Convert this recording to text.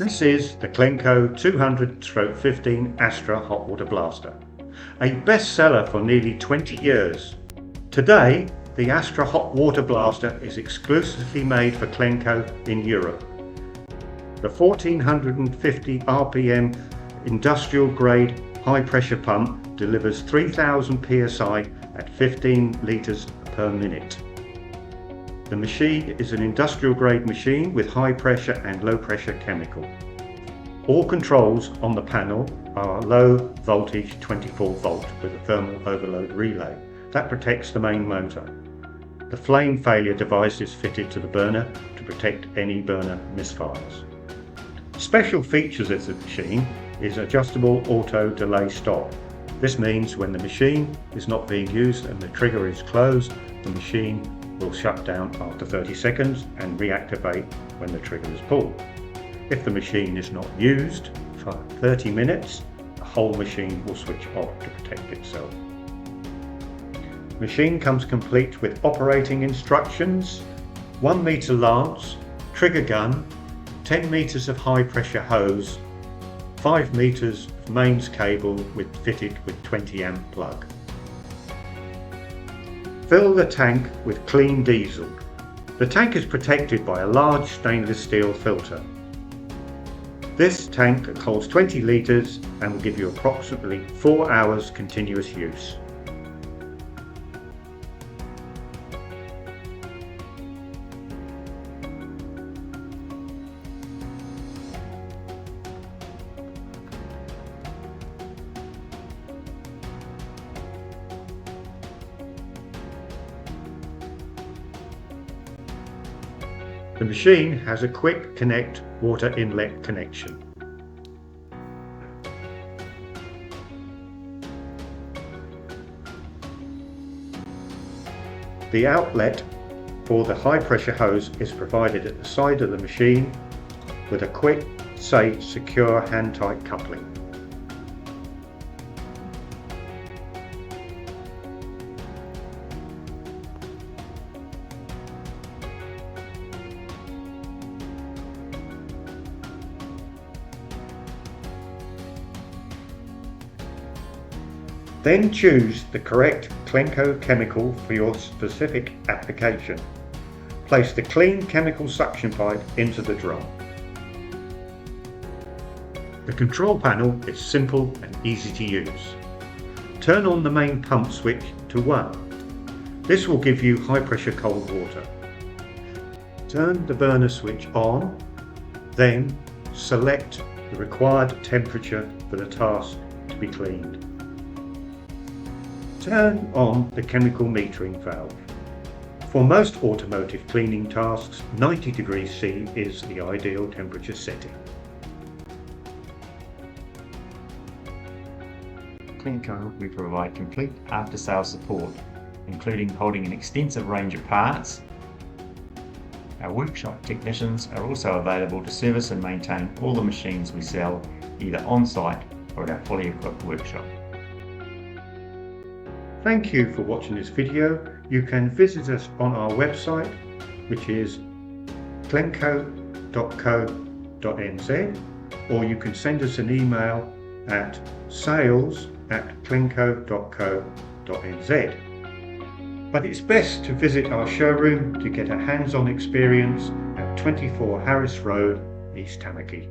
This is the Clenco 200/15 Astra hot water blaster, a bestseller for nearly 20 years. Today, the Astra hot water blaster is exclusively made for Clenco in Europe. The 1450 RPM industrial grade high pressure pump delivers 3000 psi at 15 litres per minute. The machine is an industrial grade machine with high pressure and low pressure chemical. All controls on the panel are low voltage 24 volt with a thermal overload relay that protects the main motor. The flame failure device is fitted to the burner to protect any burner misfires. Special features of the machine is adjustable auto delay stop. This means when the machine is not being used and the trigger is closed, the machine will shut down after 30 seconds and reactivate when the trigger is pulled. If the machine is not used for 30 minutes, the whole machine will switch off to protect itself. The machine comes complete with operating instructions, 1 meter lance, trigger gun, 10 meters of high pressure hose, 5 meters of mains cable fitted with 20 amp plug. Fill the tank with clean diesel. The tank is protected by a large stainless steel filter. This tank holds 20 litres and will give you approximately 4 hours continuous use. The machine has a quick connect water inlet connection. The outlet for the high pressure hose is provided at the side of the machine with a quick, safe, secure hand-tight coupling. Then choose the correct Clenco chemical for your specific application. Place the clean chemical suction pipe into the drum. The control panel is simple and easy to use. Turn on the main pump switch to 1. This will give you high pressure cold water. Turn the burner switch on, then select the required temperature for the task to be cleaned. Turn on the chemical metering valve. For most automotive cleaning tasks, 90 degrees C is the ideal temperature setting. At Clenco, we provide complete after-sales support, including holding an extensive range of parts. Our workshop technicians are also available to service and maintain all the machines we sell, either on-site or at our fully equipped workshop. Thank you for watching this video. You can visit us on our website, which is clenco.co.nz, or you can send us an email at sales@clenco.co.nz. But it's best to visit our showroom to get a hands-on experience at 24 Harris Road, East Tamaki.